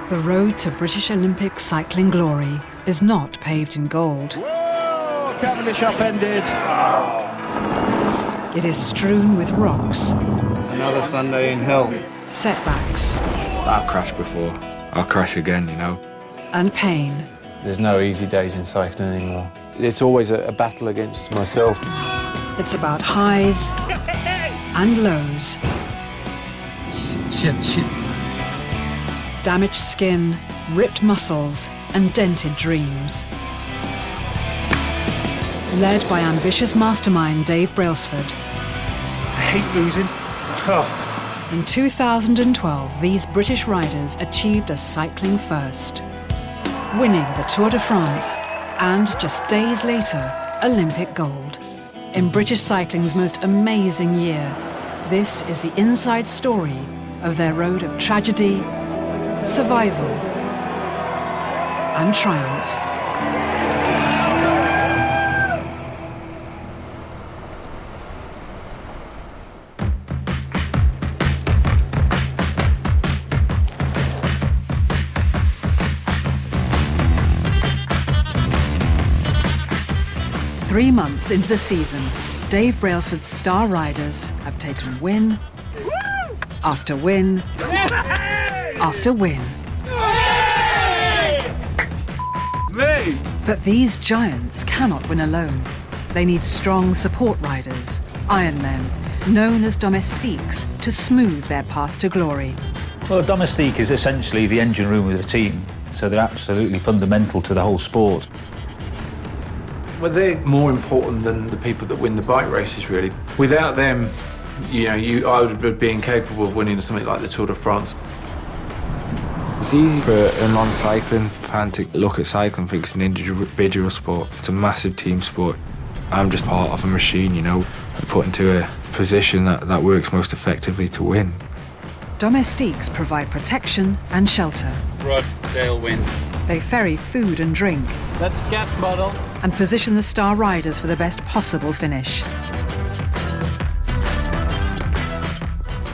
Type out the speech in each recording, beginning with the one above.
The road to British Olympic cycling glory is not paved in gold. Whoa! Cavendish upended. It is strewn with rocks. Another Sunday in hell. Setbacks. I've crashed before. I'll crash again, you know. And pain. There's no easy days in cycling anymore. It's always a battle against myself. It's about highs and lows. Shit. Damaged skin, ripped muscles, and dented dreams. Led by ambitious mastermind Dave Brailsford. I hate losing. Oh. In 2012, these British riders achieved a cycling first, winning the Tour de France and, just days later, Olympic gold. In British cycling's most amazing year, this is the inside story of their road of tragedy, survival, and triumph. Three months into the season, Dave Brailsford's star riders have taken win after win after win. But these giants cannot win alone. They need strong support riders, Ironmen, known as domestiques, to smooth their path to glory. Well, a domestique is essentially the engine room of the team, so they're absolutely fundamental to the whole sport. Well, they're more important than the people that win the bike races, really. Without them, I would be incapable of winning something like the Tour de France. It's easy for a non-cycling fan to look at cycling and think it's an individual sport. It's a massive team sport. I'm just part of a machine, put into a position that works most effectively to win. Domestiques provide protection and shelter. Right, tailwind. They ferry food and drink. That's cat bottle. And position the star riders for the best possible finish.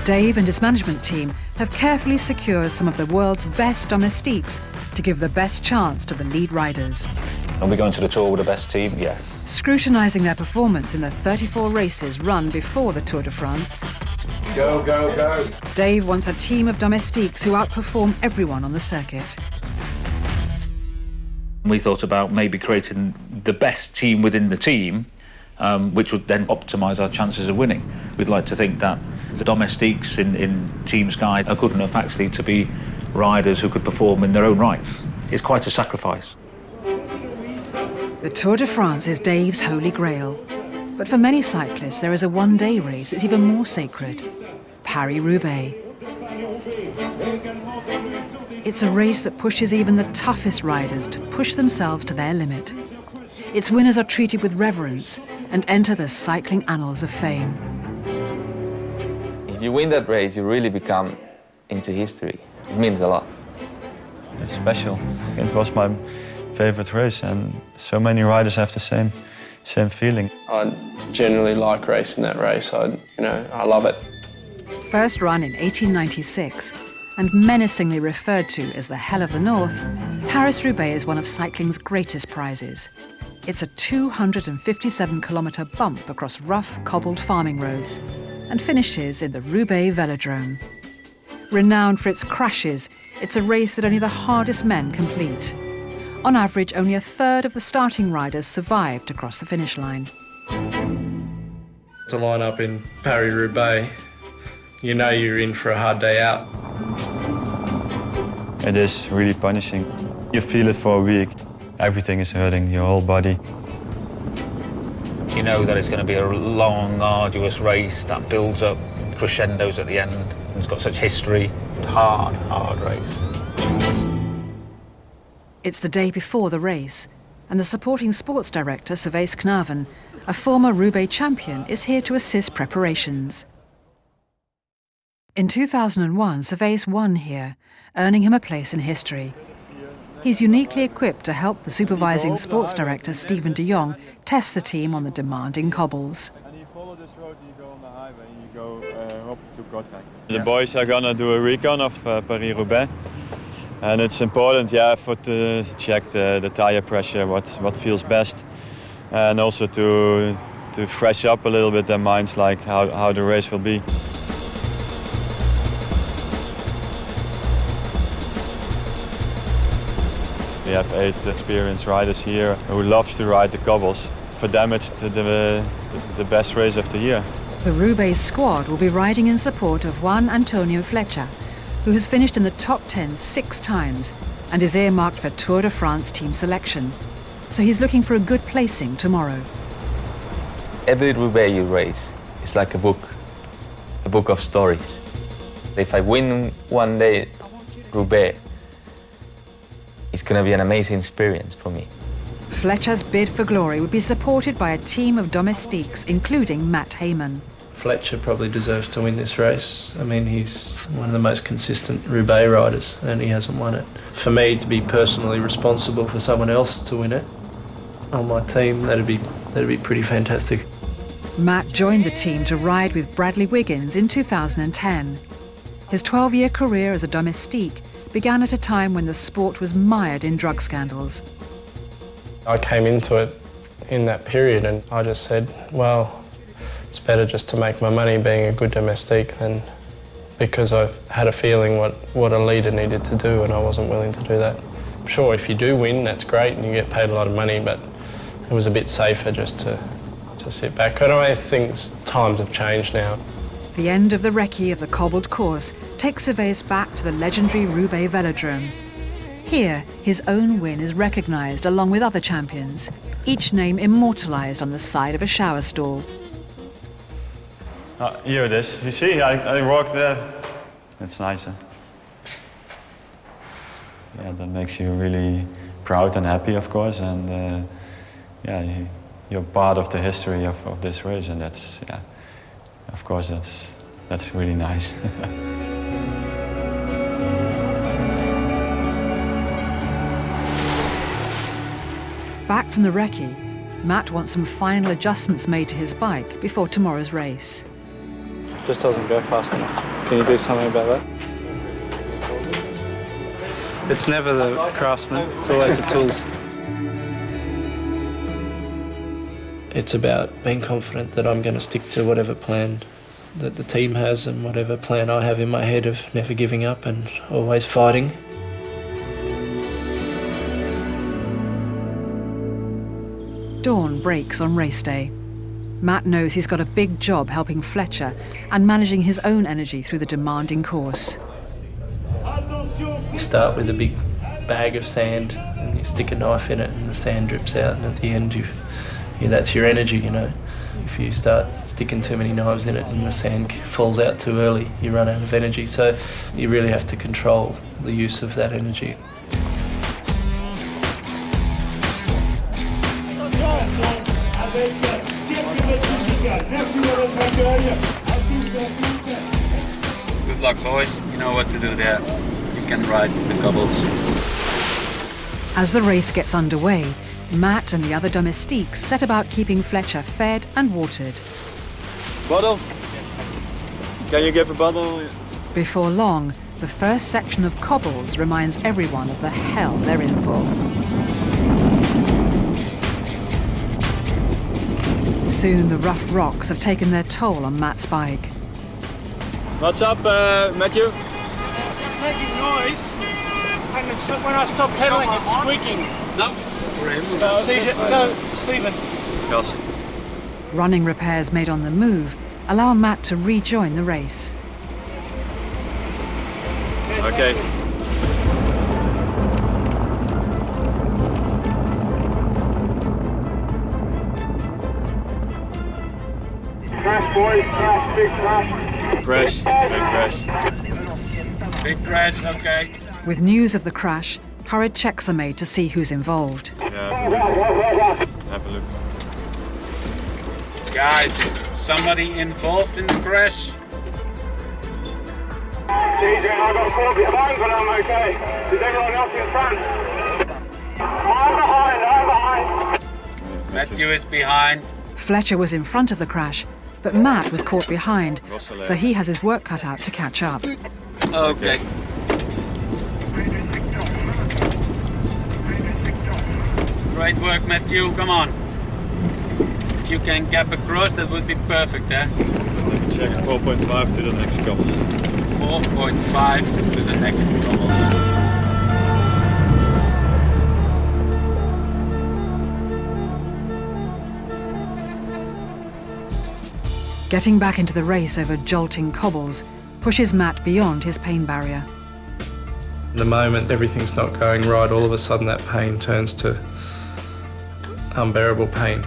Dave and his management team have carefully secured some of the world's best domestiques to give the best chance to the lead riders. Are we going to the Tour with the best team? Yes. Scrutinising their performance in the 34 races run before the Tour de France, Go, go, go. Dave wants a team of domestiques who outperform everyone on the circuit. We thought about maybe creating the best team within the team, which would then optimise our chances of winning. We'd like to think that the domestiques in Team Sky are good enough actually to be riders who could perform in their own rights. It's quite a sacrifice. The Tour de France is Dave's holy grail. But for many cyclists, there is a one-day race that's even more sacred, Paris-Roubaix. It's a race that pushes even the toughest riders to push themselves to their limit. Its winners are treated with reverence and enter the cycling annals of fame. If you win that race, you really become into history. It means a lot. It's special. It was my favorite race, and so many riders have the same feeling. I generally like racing that race. I love it. First run in 1896, and menacingly referred to as the Hell of the North, Paris-Roubaix is one of cycling's greatest prizes. It's a 257-kilometre bump across rough, cobbled farming roads and finishes in the Roubaix Velodrome. Renowned for its crashes, it's a race that only the hardest men complete. On average, only a third of the starting riders survived to cross the finish line. To line up in Paris-Roubaix, you know you're in for a hard day out. It is really punishing. You feel it for a week. Everything is hurting, your whole body. You know that it's going to be a long, arduous race that builds up crescendos at the end. It's got such history. Hard race. It's the day before the race, and the supporting sports director, Servaas Knaven, a former Roubaix champion, is here to assist preparations. In 2001, Servaas won here, earning him a place in history. He's uniquely equipped to help the supervising sports director, Steven de Jong, test the team on the demanding cobbles. And you follow this road, you go on the highway and you go up to Kortrijk. The boys are gonna do a recon of Paris-Roubaix. And it's important, to check the tire pressure, what feels best, and also to fresh up a little bit their minds, like how the race will be. We have 8 experienced riders here who loves to ride the cobbles. For them, it's the best race of the year. The Roubaix squad will be riding in support of Juan Antonio Flecha, who has finished in the top 10 6 times and is earmarked for Tour de France team selection. So he's looking for a good placing tomorrow. Every Roubaix you race is like a book of stories. If I win one day Roubaix, it's going to be an amazing experience for me. Fletcher's bid for glory would be supported by a team of domestiques, including Matt Hayman. Fletcher probably deserves to win this race. I mean, he's one of the most consistent Roubaix riders and he hasn't won it. For me to be personally responsible for someone else to win it on my team, that'd be pretty fantastic. Matt joined the team to ride with Bradley Wiggins in 2010. His 12-year career as a domestique began at a time when the sport was mired in drug scandals. I came into it in that period and I just said, well, it's better just to make my money being a good domestique than because I've had a feeling what a leader needed to do and I wasn't willing to do that. Sure, if you do win, that's great and you get paid a lot of money, but it was a bit safer just to sit back. I think times have changed now. The end of the recce of the cobbled course takes Servais back to the legendary Roubaix Velodrome. Here, his own win is recognised along with other champions, each name immortalised on the side of a shower stall. Here it is. You see, I walked there. It's nicer. Yeah, that makes you really proud and happy, of course, and you're part of the history of this race, and that's, of course, that's really nice. Back from the recce, Matt wants some final adjustments made to his bike before tomorrow's race. Just doesn't go fast enough. Can you do something about that? It's never the craftsman, it's always the tools. It's about being confident that I'm going to stick to whatever plan that the team has and whatever plan I have in my head of never giving up and always fighting. Dawn breaks on race day. Matt knows he's got a big job helping Fletcher and managing his own energy through the demanding course. You start with a big bag of sand and you stick a knife in it and the sand drips out, and at the end that's your energy, you know. If you start sticking too many knives in it and the sand falls out too early, you run out of energy. So you really have to control the use of that energy. Good luck, boys. You know what to do there. You can ride the cobbles. As the race gets underway, Matt and the other domestiques set about keeping Fletcher fed and watered. Bottle? Can you give a bottle? Before long, the first section of cobbles reminds everyone of the hell they're in for. Soon the rough rocks have taken their toll on Matt's bike. What's up, Matthew? It's making noise, and when I stop pedaling, it's squeaking. No, for him. Go, Stephen. Yes. Running repairs made on the move allow Matt to rejoin the race. Okay. Crash, boys. Crash, big crash. Crash. Big crash. Big crash, okay. With news of the crash, hurried checks are made to see who's involved. Yeah, have a look. Guys, somebody involved in the crash? DJ, I've got 4 behind, but I'm okay. Is everyone else in front? I'm behind. Matthew is behind. Fletcher was in front of the crash, but Matt was caught behind, so he has his work cut out to catch up. Okay. Great work, Matthew. Come on. If you can gap across, that would be perfect, eh? Check 4.5 to the next cobbles. 4.5 to the next cobbles. Getting back into the race over jolting cobbles pushes Matt beyond his pain barrier. The moment everything's not going right, all of a sudden that pain turns to unbearable pain.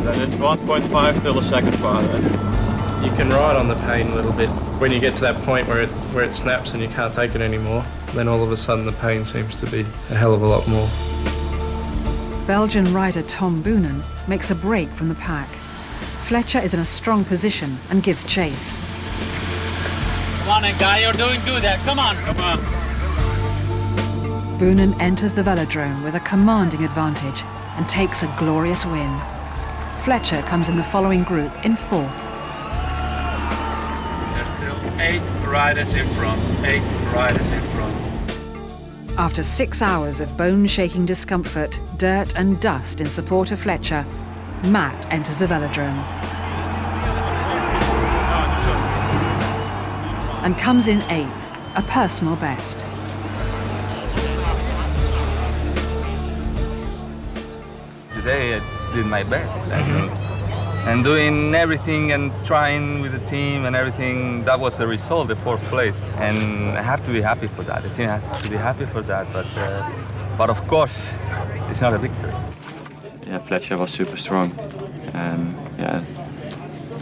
And it's 1.5 till the second part. You can ride on the pain a little bit. When you get to that point where it snaps and you can't take it anymore, then all of a sudden the pain seems to be a hell of a lot more. Belgian rider Tom Boonen makes a break from the pack. Fletcher is in a strong position and gives chase. Come on, guy, you're doing good there. Come on. Come on. Boonen enters the velodrome with a commanding advantage and takes a glorious win. Fletcher comes in the following group in fourth. There's still 8 riders in front. 8 riders in front. After 6 hours of bone-shaking discomfort, dirt and dust in support of Fletcher, Matt enters the velodrome and comes in 8th, a personal best. Today I did my best, and doing everything and trying with the team and everything. That was the result, the 4th place, and I have to be happy for that. The team has to be happy for that, but of course, it's not a victory. Yeah, Fletcher was super strong, and yeah,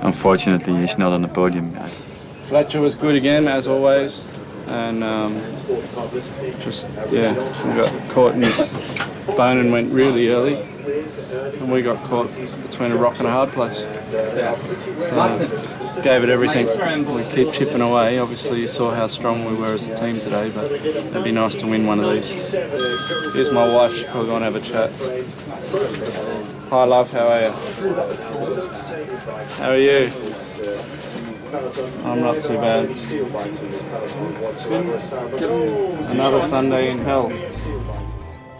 unfortunately he's not on the podium. Fletcher was good again, as always, and we got caught in this bone and went really early, and we got caught between a rock and a hard place. So, gave it everything. We keep chipping away. Obviously, you saw how strong we were as a team today, but it'd be nice to win one of these. Here's my wife. She'll probably go and have a chat. Hi, love. How are you? How are you? I'm not too bad. Another Sunday in hell.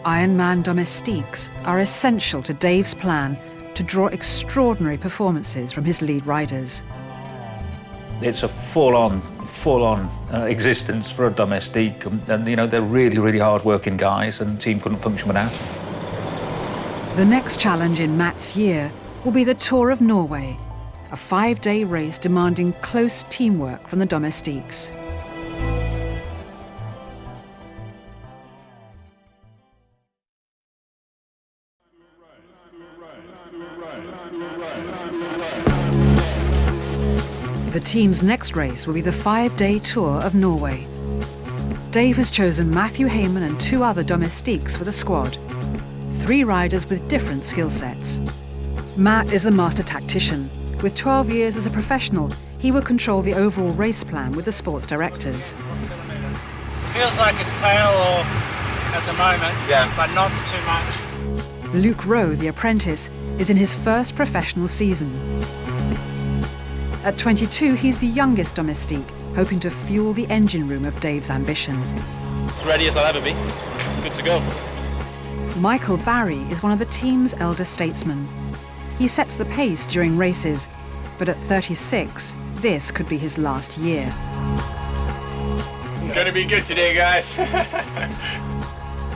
Ironman domestiques are essential to Dave's plan to draw extraordinary performances from his lead riders. It's a full-on existence for a domestique, and you know they're really hard-working guys, and the team couldn't function without them. The next challenge in Matt's year will be the Tour of Norway, a 5-day race demanding close teamwork from the domestiques. The team's next race will be the 5-day Tour of Norway. Dave has chosen Matthew Heyman and 2 other domestiques for the squad, 3 riders with different skill sets. Matt is the master tactician. With 12 years as a professional, he will control the overall race plan with the sports directors. Feels like it's tail or at the moment, but not too much. Luke Rowe, the apprentice, is in his first professional season. At 22, he's the youngest domestique, hoping to fuel the engine room of Dave's ambition. As ready as I'll ever be. Good to go. Michael Barry is one of the team's elder statesmen. He sets the pace during races, but at 36, this could be his last year. It's gonna be good today, guys.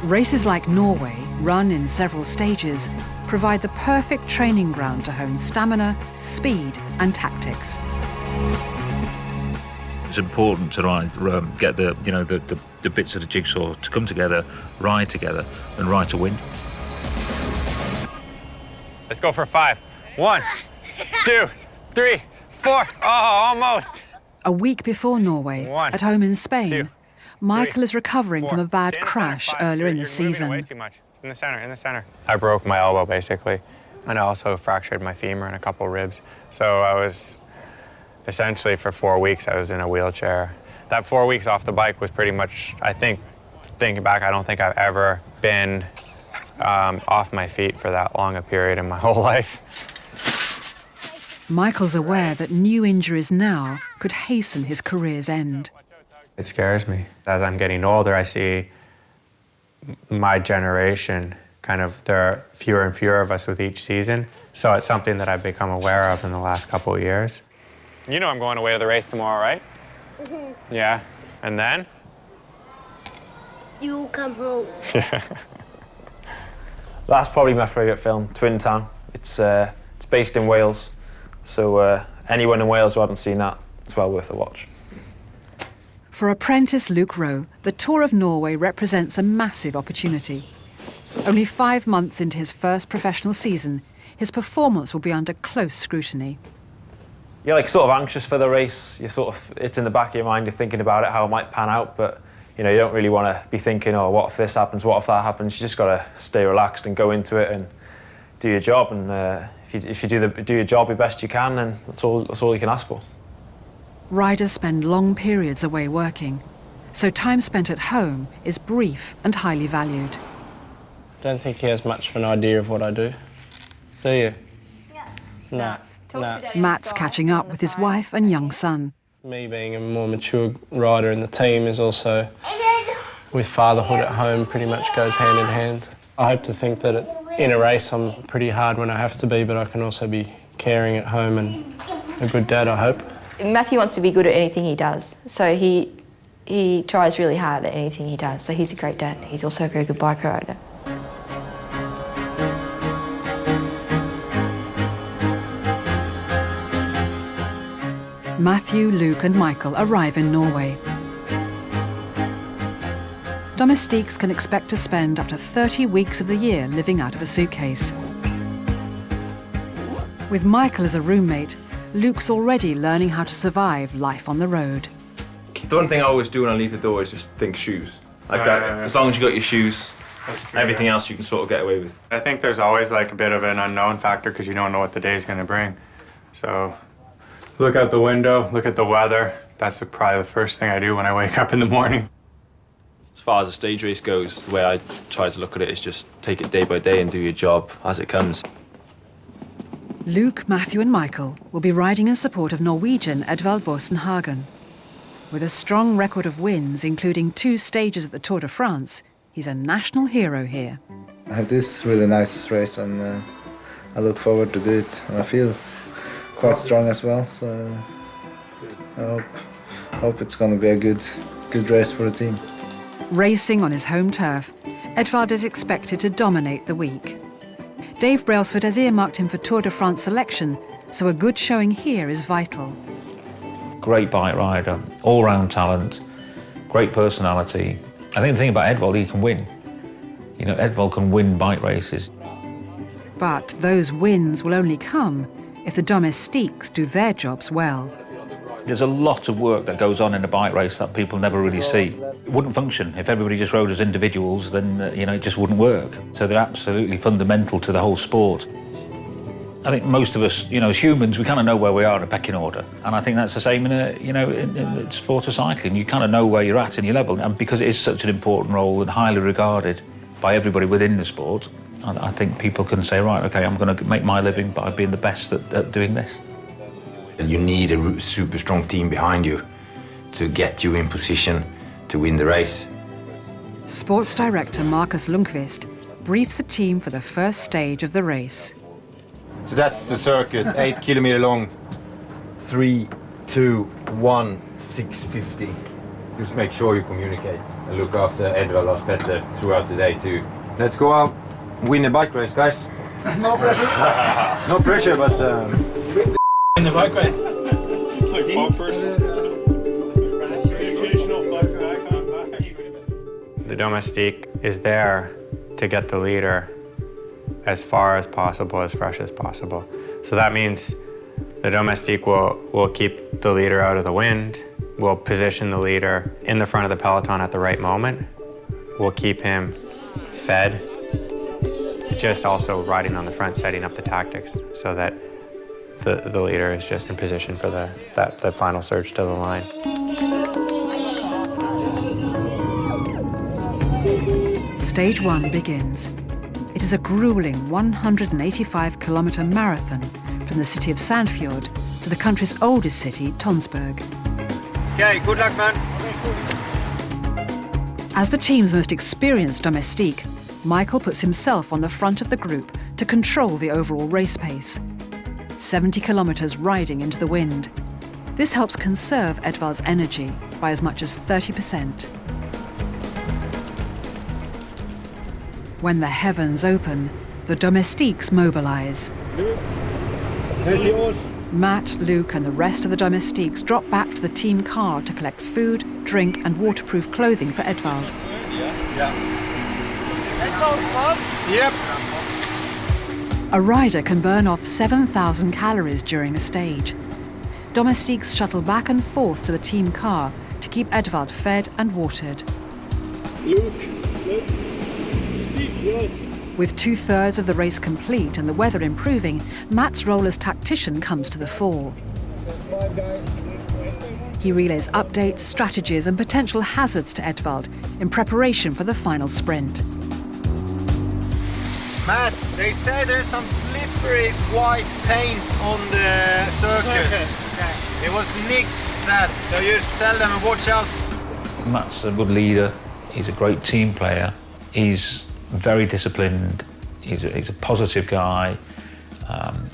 Races like Norway, run in several stages, provide the perfect training ground to hone stamina, speed and tactics. It's important to get the bits of the jigsaw to come together, ride together, and ride to win. Let's go for 5. 1, 2, 3, 4. Oh, almost. A week before Norway, at home in Spain, Michael is recovering from a bad crash earlier in the season. Way too much. In the center. I broke my elbow, basically, and I also fractured my femur and a couple ribs. So I was, essentially, for 4 weeks, I was in a wheelchair. That 4 weeks off the bike was pretty much, I think, thinking back, I don't think I've ever been off my feet for that long a period in my whole life. Michael's aware that new injuries now could hasten his career's end. It scares me. As I'm getting older, I see my generation, kind of, there are fewer and fewer of us with each season. So it's something that I've become aware of in the last couple of years. You know I'm going away to the race tomorrow, right? Mm-hmm. Yeah. And then? You come home. That's probably my favourite film, Twin Town. It's based in Wales, so anyone in Wales who hasn't seen that, it's well worth a watch. For apprentice Luke Rowe, the Tour of Norway represents a massive opportunity. Only 5 months into his first professional season, his performance will be under close scrutiny. You're like sort of anxious for the race. It's in the back of your mind. You're thinking about it, how it might pan out, but you don't really want to be thinking, oh, what if this happens? What if that happens? You just got to stay relaxed and go into it and do your job. And if you do your job the best you can, then that's all you can ask for. Riders spend long periods away working, so time spent at home is brief and highly valued. I don't think he has much of an idea of what I do. Do you? Yeah. No. Matt's catching up with his wife and young son. Me being a more mature rider in the team is also, with fatherhood at home, pretty much goes hand in hand. I hope to think that in a race I'm pretty hard when I have to be, but I can also be caring at home and a good dad, I hope. Matthew wants to be good at anything he does, so he tries really hard at anything he does, so he's a great dad. He's also a very good bike rider. Matthew, Luke and Michael arrive in Norway. Domestiques can expect to spend up to 30 weeks of the year living out of a suitcase. With Michael as a roommate, Luke's already learning how to survive life on the road. The one thing I always do when I leave the door is just think shoes. Like that, as long as you got your shoes, everything else you can sort of get away with. I think there's always like a bit of an unknown factor because you don't know what the day's going to bring. So look out the window, look at the weather. That's probably the first thing I do when I wake up in the morning. As far as a stage race goes, the way I try to look at it is just take it day by day and do your job as it comes. Luke, Matthew and Michael will be riding in support of Norwegian Edvald Boasson Hagen. With a strong record of wins, including 2 stages at the Tour de France, he's a national hero here. I have this really nice race and I look forward to do it. And I feel quite strong as well, so I hope it's going to be a good race for the team. Racing on his home turf, Edvald is expected to dominate the week. Dave Brailsford has earmarked him for Tour de France selection, so a good showing here is vital. Great bike rider, all-round talent, great personality. I think the thing about Edvald, he can win. Edvald can win bike races. But those wins will only come if the domestiques do their jobs well. There's a lot of work that goes on in a bike race that people never really see. It wouldn't function. If everybody just rode as individuals, then it just wouldn't work. So they're absolutely fundamental to the whole sport. I think most of us, as humans, we kind of know where we are in a pecking order. And I think that's the same in the sport of cycling. You kind of know where you're at in your level. And because it is such an important role and highly regarded by everybody within the sport, I think people can say, right, okay, I'm going to make my living by being the best at doing this. You need a super strong team behind you to get you in position to win the race. Sports director Marcus Lundqvist briefs the team for the first stage of the race. So that's the circuit, 8 kilometer long. 3, 2, 1, 650. Just make sure you communicate and look after Edvald Lars Petter throughout the day too. Let's go out, win the bike race, guys. No pressure. No pressure, but in the bike race. Like bumpers. The domestique is there to get the leader as far as possible, as fresh as possible. So that means the domestique will keep the leader out of the wind, will position the leader in the front of the peloton at the right moment, will keep him fed, just also riding on the front, setting up the tactics so that the leader is just in position for the final surge to the line. Stage 1 begins. It is a grueling 185-kilometre marathon from the city of Sandfjord to the country's oldest city, Tonsberg. Okay, good luck, man. As the team's most experienced domestique, Michael puts himself on the front of the group to control the overall race pace. 70 kilometres riding into the wind. This helps conserve Edvald's energy by as much as 30%. When the heavens open, the domestiques mobilise. Matt, Luke and the rest of the domestiques drop back to the team car to collect food, drink and waterproof clothing for Edvald. Edvald's gloves? Yep. A rider can burn off 7,000 calories during a stage. Domestiques shuttle back and forth to the team car to keep Edvald fed and watered. With 2/3 of the race complete and the weather improving, Matt's role as tactician comes to the fore. He relays updates, strategies and potential hazards to Edvald in preparation for the final sprint. Matt, they say there's some slippery white paint on the circuit. It was Nick said, so you just tell them and watch out. Matt's a good leader. He's a great team player. He's very disciplined. He's a positive guy.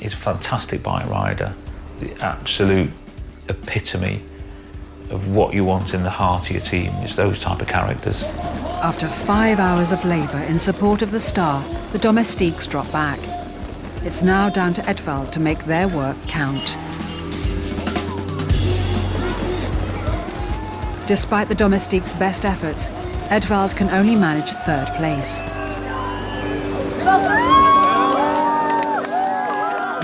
He's a fantastic bike rider. The absolute epitome of what you want in the heart of your team is those type of characters. After 5 hours of labour in support of the star, the domestiques drop back. It's now down to Edvald to make their work count. Despite the domestiques' best efforts, Edvald can only manage 3rd place.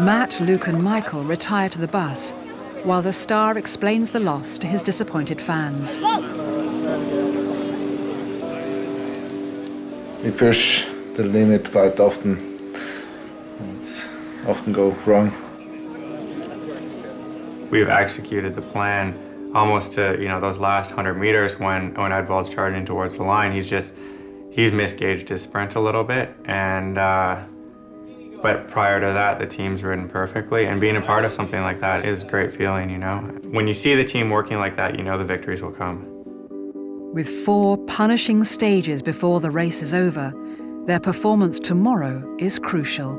Matt, Luke and Michael retire to the bus, while the star explains the loss to his disappointed fans. We push the limit quite often. It's often go wrong. We've executed the plan almost to, those last 100 meters when Edvald's charging towards the line. He's misgauged his sprint a little bit, and but prior to that, the team's ridden perfectly, and being a part of something like that is a great feeling, When you see the team working like that, the victories will come. With 4 punishing stages before the race is over, their performance tomorrow is crucial.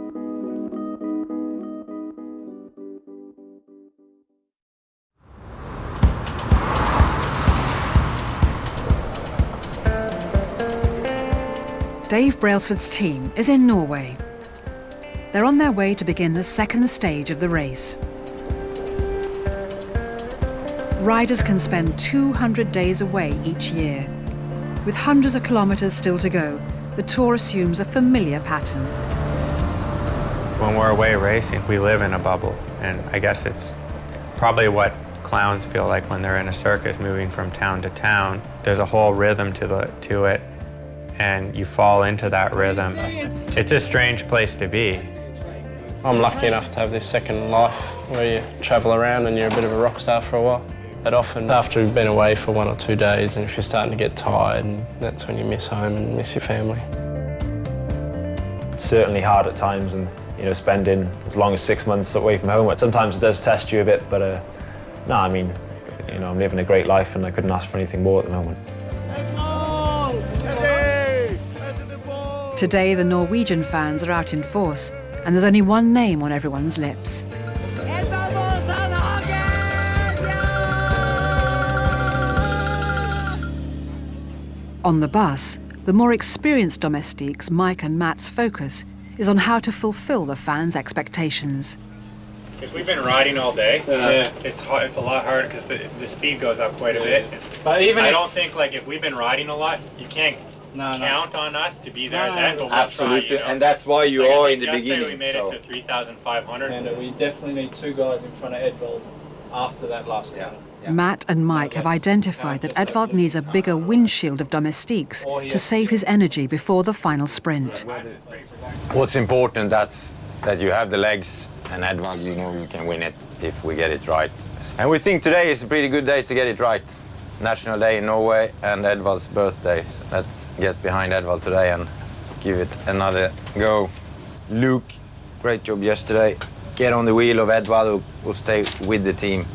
Dave Brailsford's team is in Norway. They're on their way to begin the 2nd stage of the race. Riders can spend 200 days away each year. With hundreds of kilometres still to go, the tour assumes a familiar pattern. When we're away racing, we live in a bubble, and I guess it's probably what clowns feel like when they're in a circus moving from town to town. There's a whole rhythm to it, and you fall into that rhythm. It's a strange place to be. I'm lucky enough to have this second life where you travel around and you're a bit of a rock star for a while. But often after you've been away for 1 or 2 days, and if you're starting to get tired, and that's when you miss home and miss your family. It's certainly hard at times, and spending as long as 6 months away from home. Sometimes it does test you a bit, but no, I mean, I'm living a great life, and I couldn't ask for anything more at the moment. Today, the Norwegian fans are out in force, and there's only one name on everyone's lips. On the bus, the more experienced domestiques, Mike and Matt's focus is on how to fulfill the fans' expectations. If we've been riding all day, it's a lot harder because the speed goes up quite a bit. But even I don't think if we've been riding a lot, you can't count on us to be there then, but we'll Absolutely, try, and that's why you are in the yesterday beginning. we made it to 3,500. And we definitely need 2 guys in front of Edvald after that last corner. Matt and Mike have identified that Edvald needs a bigger windshield of domestiques to save his energy before the final sprint. What's important, that's that you have the legs, and Edvald, you can win it if we get it right. And we think today is a pretty good day to get it right. National Day in Norway and Edvald's birthday. So let's get behind Edvald today and give it another go. Luke, great job yesterday. Get on the wheel of Edvald, who will stay with the team.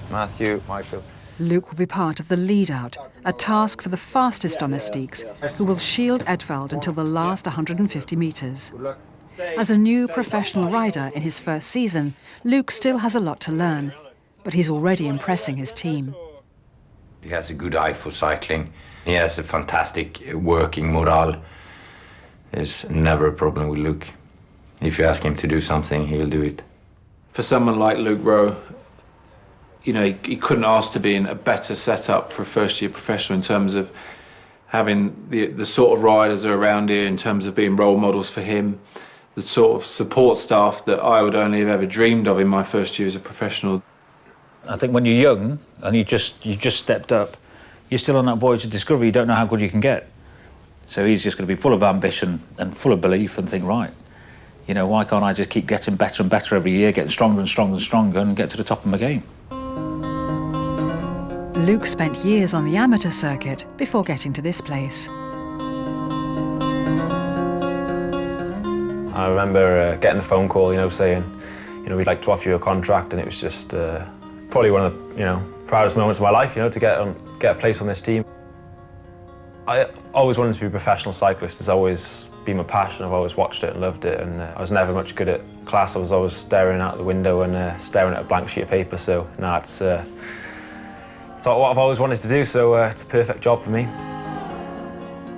Matthew, Michael. Luke will be part of the lead-out, a task for the fastest domestiques, who will shield Edvald until the last 150 metres. As a new professional rider in his first season, Luke still has a lot to learn, but he's already impressing his team. He has a good eye for cycling. He has a fantastic working morale. There's never a problem with Luke. If you ask him to do something, he will do it. For someone like Luke Rowe, you know, he couldn't ask to be in a better setup for a first-year professional in terms of having the sort of riders that are around here, in terms of being role models for him, the sort of support staff that I would only have ever dreamed of in my first year as a professional. I think when you're young and you just stepped up, you're still on that voyage of discovery. You don't know how good you can get. So he's just going to be full of ambition and full of belief and think, right, you know, why can't I just keep getting better and better every year, getting stronger and stronger and stronger, and get to the top of my game? Luke spent years on the amateur circuit before getting to this place. I remember getting the phone call, you know, saying, you know, we'd like to offer you a contract, and it was just probably one of the, you know, proudest moments of my life, you know, to get a place on this team. I always wanted to be a professional cyclist. It's always been my passion. I've always watched it and loved it, and I was never much good at class. I was always staring out the window and staring at a blank sheet of paper. So now it's what I've always wanted to do, so it's a perfect job for me.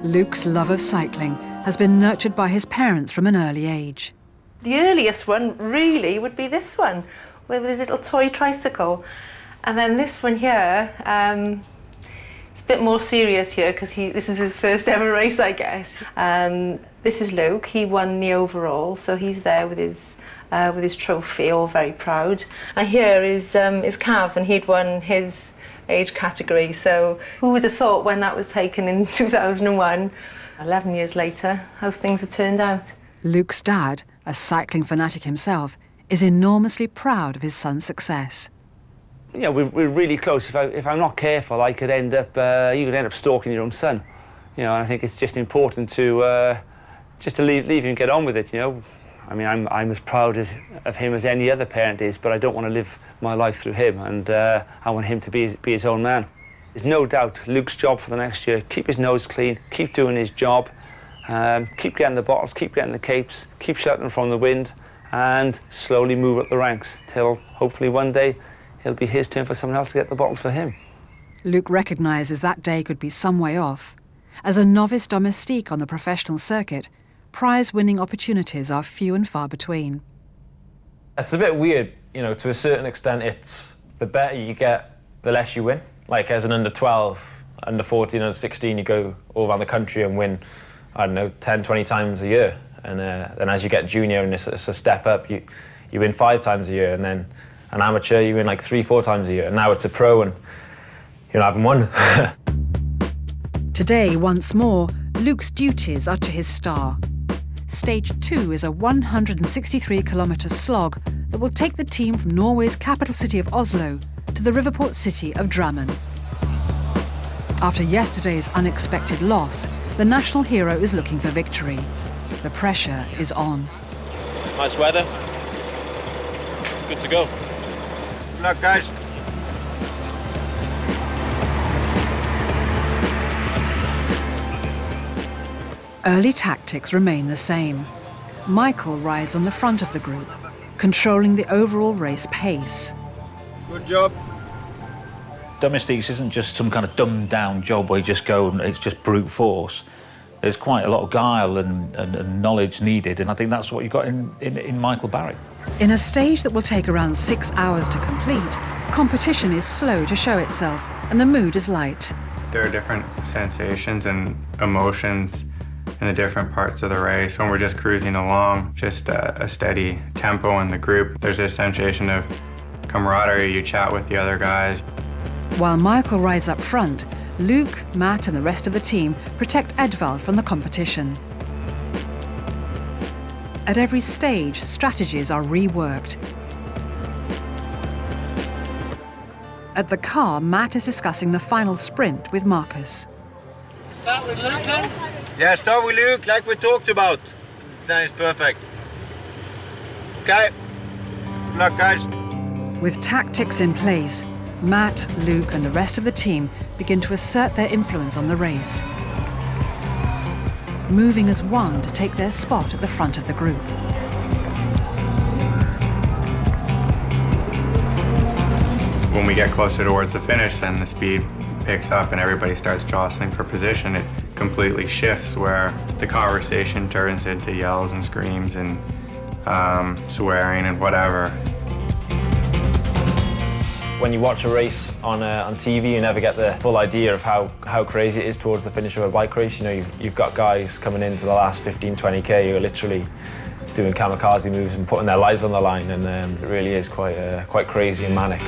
Luke's love of cycling has been nurtured by his parents from an early age. The earliest one really would be this one, with his little toy tricycle. And then this one here, it's a bit more serious here because this was his first ever race, I guess. This is Luke. He won the overall, so he's there with his trophy, all very proud. And here is Cav, and he'd won his age category. So who would have thought when that was taken in 2001, 11 years later, how things have turned out. Luke's dad, a cycling fanatic himself, is enormously proud of his son's success. Yeah, we're really close. If I'm not careful, you could end up stalking your own son. You know, and I think it's just important to leave him and get on with it. You know, I mean, I'm as proud of him as any other parent is, but I don't want to live my life through him, and I want him to be his own man. There's no doubt Luke's job for the next year: keep his nose clean, keep doing his job, keep getting the bottles, keep getting the capes, keep sheltering from the wind, and slowly move up the ranks till hopefully one day it'll be his turn for someone else to get the bottles for him. Luke recognises that day could be some way off. As a novice domestique on the professional circuit, prize-winning opportunities are few and far between. It's a bit weird, you know, to a certain extent. It's the better you get, the less you win. Like as an under 12, under 14, under 16, you go all around the country and win, I don't know, 10, 20 times a year. And then as you get junior and it's a step up, you win 5 times a year, and then an amateur, you win like 3, 4 times a year. And now it's a pro and you know, I haven't won. Today, once more, Luke's duties are to his star. Stage 2 is a 163-kilometre slog that will take the team from Norway's capital city of Oslo to the riverport city of Drammen. After yesterday's unexpected loss, the national hero is looking for victory. The pressure is on. Nice weather. Good to go. Good luck, guys. Early tactics remain the same. Michael rides on the front of the group, controlling the overall race pace. Good job. Domestiques isn't just some kind of dumbed-down job where you just go and it's just brute force. There's quite a lot of guile and knowledge needed, and I think that's what you got in Michael Barry. In a stage that will take around 6 hours to complete, competition is slow to show itself, and the mood is light. There are different sensations and emotions in the different parts of the race. When we're just cruising along, just a steady tempo in the group, there's this sensation of camaraderie. You chat with the other guys. While Michael rides up front, Luke, Matt and the rest of the team protect Edvald from the competition. At every stage, strategies are reworked. At the car, Matt is discussing the final sprint with Marcus. Start with Luke then? Yeah, start with Luke, like we talked about. Then it's perfect. Okay. Good luck, guys. With tactics in place, Matt, Luke and the rest of the team begin to assert their influence on the race, moving as one to take their spot at the front of the group. When we get closer towards the finish, then the speed picks up and everybody starts jostling for position. It completely shifts where the conversation turns into yells and screams and swearing and whatever. When you watch a race on TV, you never get the full idea of how crazy it is towards the finish of a bike race. You know, you've got guys coming into the last 15, 20k who are literally doing kamikaze moves and putting their lives on the line, and it really is quite crazy and manic.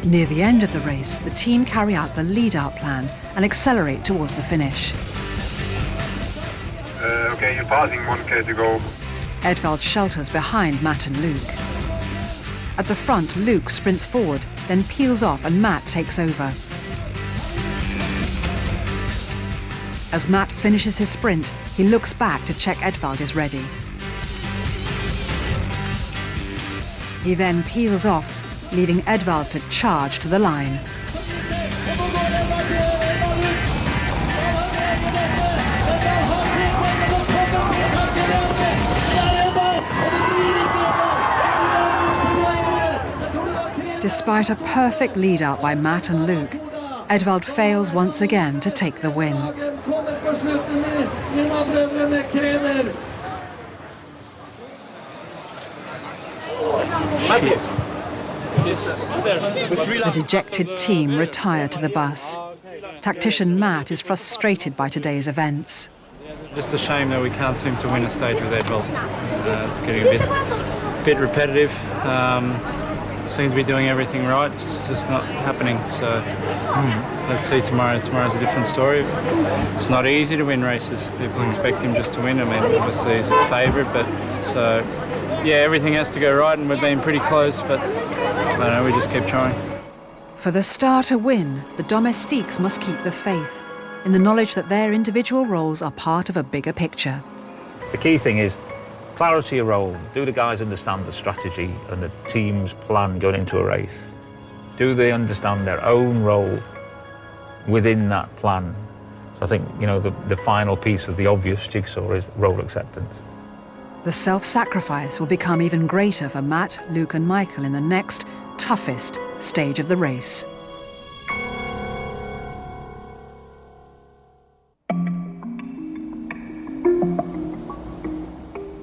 Near the end of the race, the team carry out the lead-out plan and accelerate towards the finish. Okay, you're passing 1k to go. Edvald shelters behind Matt and Luke. At the front, Luke sprints forward, then peels off and Matt takes over. As Matt finishes his sprint, he looks back to check Edvald is ready. He then peels off, leaving Edvald to charge to the line. Despite a perfect lead-out by Matt and Luke, Edvald fails once again to take the win. The dejected team retire to the bus. Tactician Matt is frustrated by today's events. Just a shame that we can't seem to win a stage with Edvald. It's getting a bit repetitive. Seem to be doing everything right, it's just not happening. So let's see tomorrow. Tomorrow's a different story. It's not easy to win races. People expect him just to win. I mean, obviously he's a favourite, but so yeah, everything has to go right, and we've been pretty close. But I don't know, we just keep trying. For the Star to win, the domestiques must keep the faith in the knowledge that their individual roles are part of a bigger picture. The key thing is clarity of role. Do the guys understand the strategy and the team's plan going into a race? Do they understand their own role within that plan? So I think, you know, the final piece of the obvious jigsaw is role acceptance. The self-sacrifice will become even greater for Matt, Luke and Michael in the next, toughest stage of the race.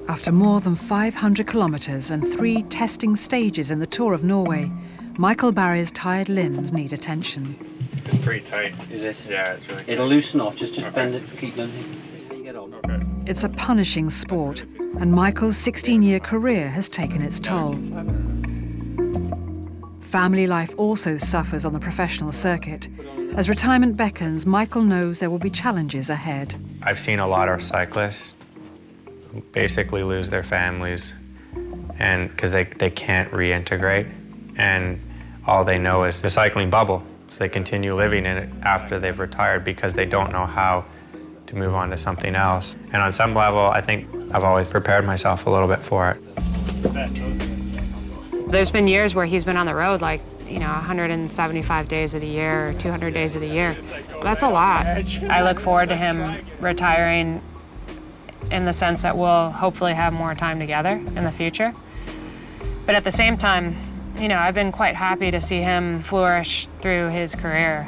After more than 500 kilometres and 3 testing stages in the Tour of Norway, Michael Barry's tired limbs need attention. It's pretty tight. Is it? Yeah, it's really tight. It'll loosen off, just bend it, keep moving. See how you get on. Okay. It's a punishing sport, and Michael's 16-year career has taken its toll. Family life also suffers on the professional circuit. As retirement beckons, Michael knows there will be challenges ahead. I've seen a lot of cyclists who basically lose their families and because they can't reintegrate, and all they know is the cycling bubble. So they continue living in it after they've retired because they don't know how to move on to something else. And on some level, I think I've always prepared myself a little bit for it. There's been years where he's been on the road, like, you know, 175 days of the year or 200 days of the year. That's a lot. I look forward to him retiring in the sense that we'll hopefully have more time together in the future. But at the same time, you know, I've been quite happy to see him flourish through his career.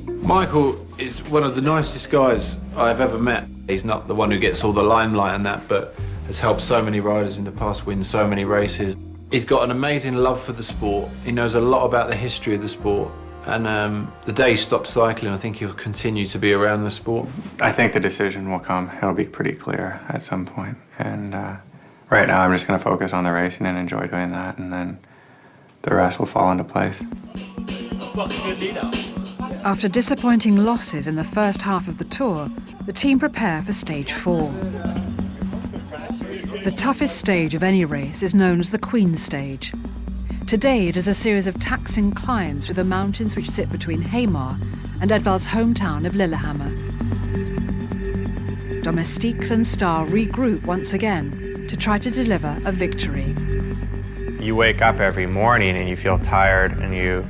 Michael is one of the nicest guys I've ever met. He's not the one who gets all the limelight and that, but has helped so many riders in the past win so many races. He's got an amazing love for the sport. He knows a lot about the history of the sport. And the day he stops cycling, I think he'll continue to be around the sport. I think the decision will come. It'll be pretty clear at some point. And right now, I'm just going to focus on the racing and enjoy doing that, and then the rest will fall into place. After disappointing losses in the first half of the Tour, the team prepare for stage 4. The toughest stage of any race is known as the Queen Stage. Today it is a series of taxing climbs through the mountains which sit between Hamar and Edvald's hometown of Lillehammer. Domestiques and Star regroup once again, to try to deliver a victory. You wake up every morning and you feel tired, and you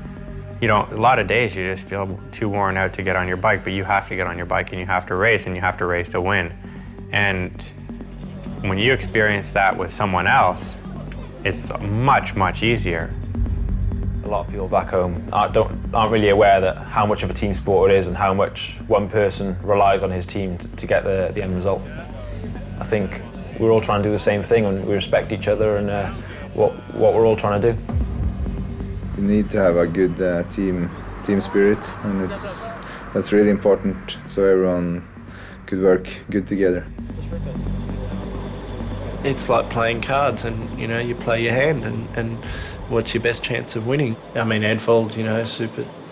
don't, a lot of days you just feel too worn out to get on your bike, but you have to get on your bike and you have to race, and you have to race to win. And when you experience that with someone else, it's much, much easier. A lot of people back home aren't really aware that how much of a team sport it is and how much one person relies on his team to get the end result. I think we're all trying to do the same thing, and we respect each other and what we're all trying to do. You need to have a good team spirit, and that's really important, so everyone could work good together. It's like playing cards, and you play your hand, and what's your best chance of winning? I mean, Edvald,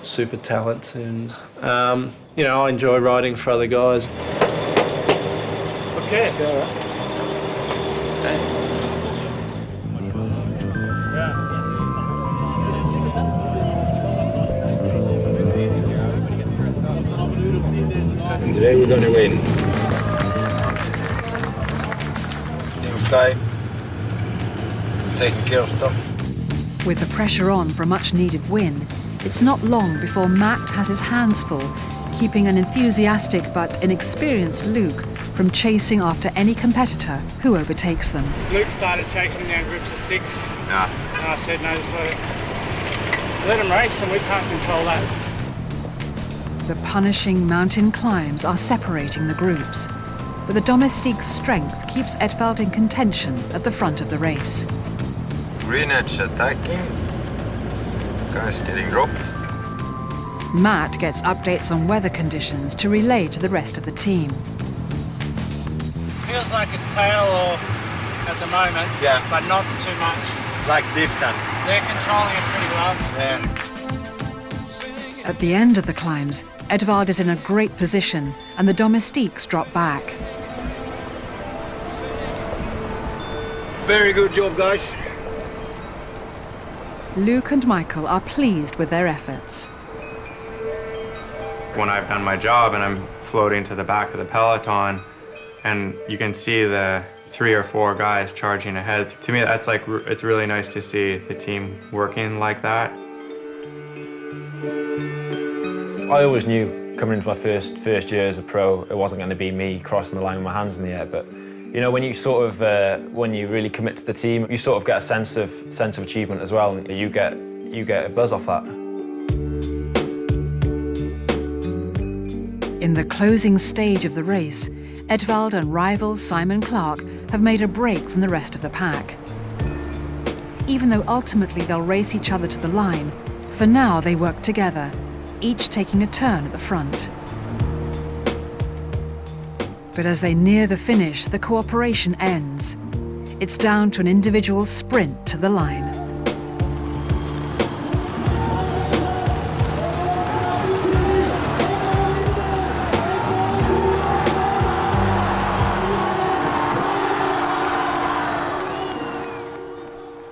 super talent, and I enjoy riding for other guys. Okay. And today we're gonna win. Team Sky, taking care of stuff. With the pressure on for a much-needed win, it's not long before Matt has his hands full, keeping an enthusiastic but inexperienced Luke from chasing after any competitor who overtakes them. Luke started chasing down groups of 6. Yeah. And I said, no, just let him race, and we can't control that. The punishing mountain climbs are separating the groups, but the Domestique's strength keeps Edvald in contention at the front of the race. Green edge attacking. Guys getting dropped. Matt gets updates on weather conditions to relay to the rest of the team. Feels like it's tail or at the moment, but not too much. It's like this then. They're controlling it pretty well. Yeah. At the end of the climbs, Edvald is in a great position and the Domestiques drop back. Very good job, guys. Luke and Michael are pleased with their efforts. When I've done my job and I'm floating to the back of the peloton, and you can see the 3 or 4 guys charging ahead, to me that's like, it's really nice to see the team working like that. I always knew coming into my first year as a pro, it wasn't going to be me crossing the line with my hands in the air. But when you sort of when you really commit to the team, you sort of get a sense of achievement as well, and you get a buzz off that. In the closing stage of the race, Edvald and rival Simon Clark have made a break from the rest of the pack. Even though ultimately they'll race each other to the line, for now they work together, each taking a turn at the front. But as they near the finish, the cooperation ends. It's down to an individual sprint to the line.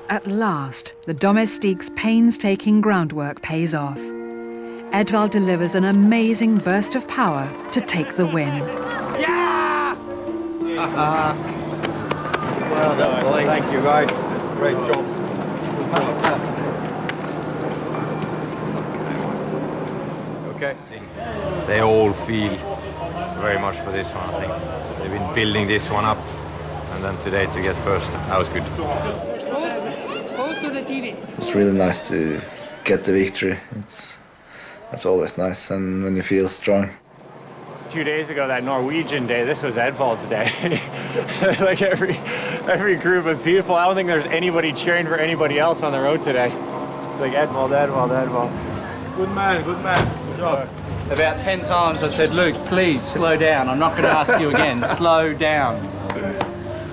At last, the Domestique's painstaking groundwork pays off. Edvald delivers an amazing burst of power to take the win. Yeah! Well done, boys. Thank you, guys. Great job. Okay. They all feel very much for this one, I think. They've been building this one up, and then today to get first, that was good. It's really nice to get the victory. That's always nice, and when you feel strong. 2 days ago, that Norwegian day, this was Edvald's day. Like every group of people, I don't think there's anybody cheering for anybody else on the road today. It's like Edvald. Good man, good job. About 10 times I said, Luke, please slow down. I'm not going to ask you again. Slow down.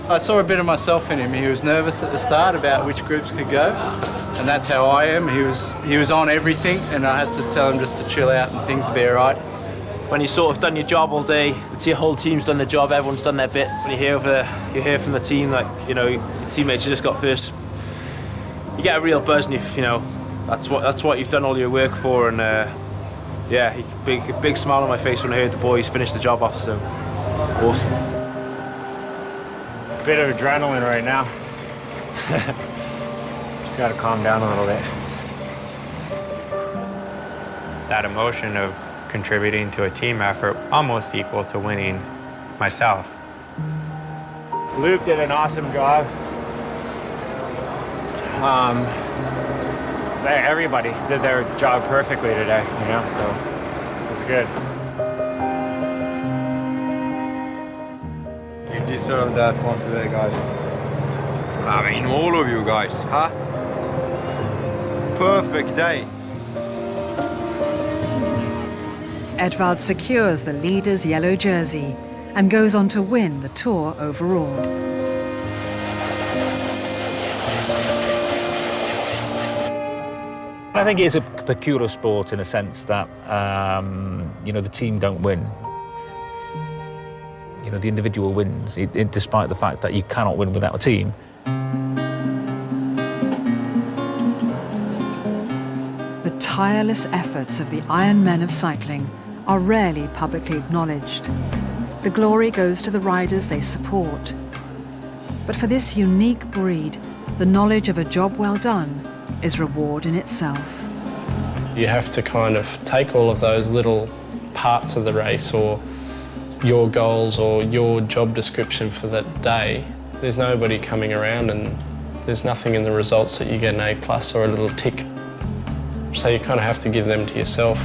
I saw a bit of myself in him. He was nervous at the start about which groups could go, and that's how I am. He was on everything, and I had to tell him just to chill out and things would be all right. When you've sort of done your job all day, the whole team's done their job, everyone's done their bit. When you hear from the team that your teammates you just got first, you get a real buzz, and that's what you've done all your work for. And yeah, big smile on my face when I heard the boys finish the job off. So awesome. bit of adrenaline right now. Just got to calm down a little bit. That emotion of contributing to a team effort almost equal to winning myself. Luke did an awesome job. Everybody did their job perfectly today, you know, so it was good. You deserve that one today, guys. I mean, all of you guys, huh? Perfect day. Edvald secures the leader's yellow jersey and goes on to win the Tour overall. I think it is a peculiar sport in a sense that, you know, the team don't win. You know, the individual wins, despite the fact that you cannot win without a team. The tireless efforts of the Iron Men of cycling are rarely publicly acknowledged. The glory goes to the riders they support. But for this unique breed, the knowledge of a job well done is reward in itself. You have to kind of take all of those little parts of the race or your goals or your job description for that day. There's nobody coming around and there's nothing in the results that you get an A+ or a little tick. So you kind of have to give them to yourself.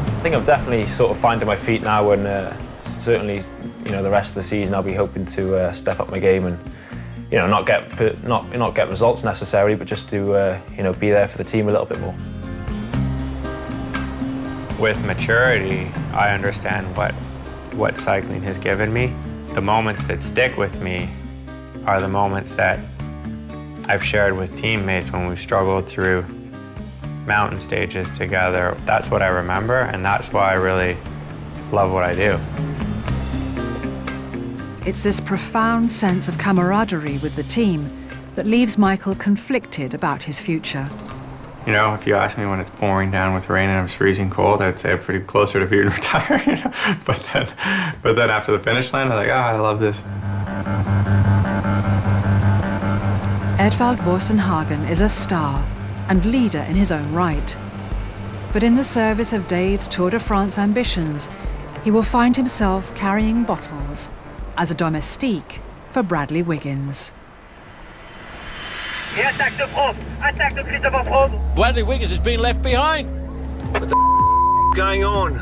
I think I'm definitely sort of finding my feet now, and certainly, you know, the rest of the season I'll be hoping to step up my game and, you know, not get results necessarily, but just to you know, be there for the team a little bit more. With maturity, I understand what cycling has given me. The moments that stick with me are the moments that I've shared with teammates when we've struggled through mountain stages together. That's what I remember, and that's why I really love what I do. It's this profound sense of camaraderie with the team that leaves Michael conflicted about his future. You know, if you ask me when it's pouring down with rain and I'm freezing cold, I'd say I'm pretty closer to being retired, you know? But then after the finish line, I'm like, oh, I love this. Edvald Boasson-Hagen is a star and leader in his own right. But in the service of Dave's Tour de France ambitions, he will find himself carrying bottles as a domestique for Bradley Wiggins. Bradley Wiggins has been left behind. What the going on?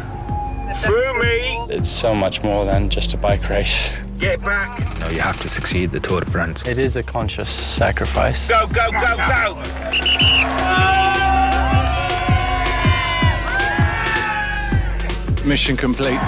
Through me. It's so much more than just a bike race. Get back. No, you have to succeed at the Tour de France. It is a conscious sacrifice. Go, go, go, go. Mission complete.